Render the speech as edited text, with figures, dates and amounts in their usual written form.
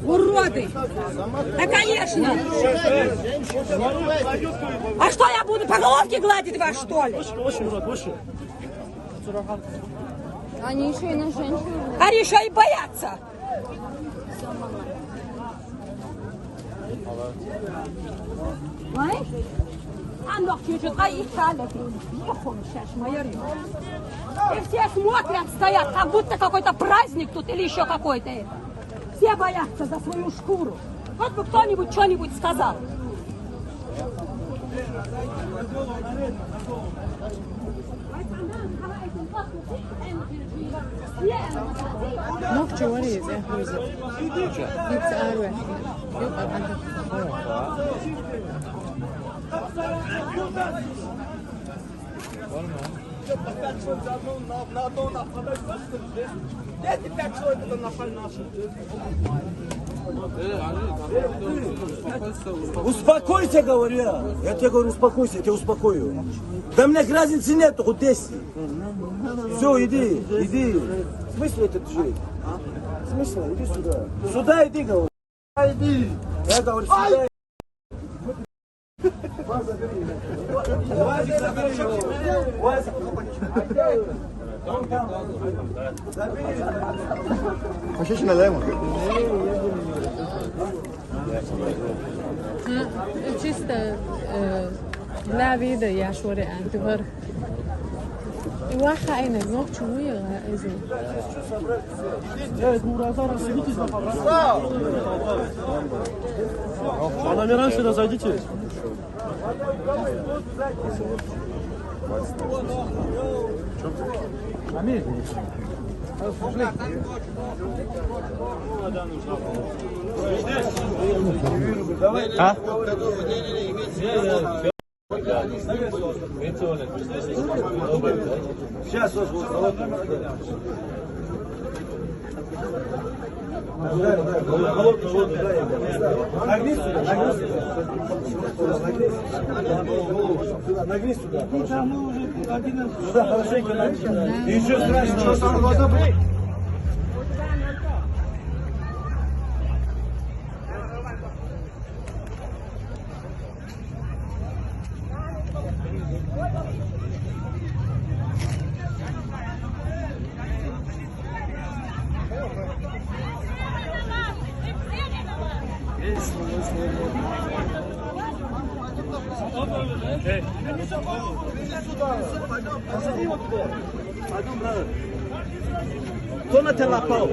Уроды! Да, конечно! А что, я буду по головке гладить вас, что ли? Они еще и на женщину. Они еще и боятся! А noch чуть-чуть, а их сейчас и все смотрят, стоят, как будто какой-то праздник тут или еще какой-то. Все боятся за свою шкуру. Вот бы кто-нибудь что-нибудь сказал. Nokçu var ya Zehruzi. Hepsi ağır var. Yok arkanda. Успокойся, говорю я. Я тебе говорю, успокойся, я тебя успокою. Да мне разницы нету, хоть 10. Все, иди, иди. В смысле этот жить? В смысле? Иди сюда. Сюда иди, говорю. Иди. Я говорю, сюда. Хочешь налево? Чисто لا بيدا يا شوري أنت غير واحد عينك نقطة ويا إزاي А номера сюда зайдите. А? Сейчас нагни сюда. Сюда хорошенько нагни. И еще страшно. Кто на тебя напал?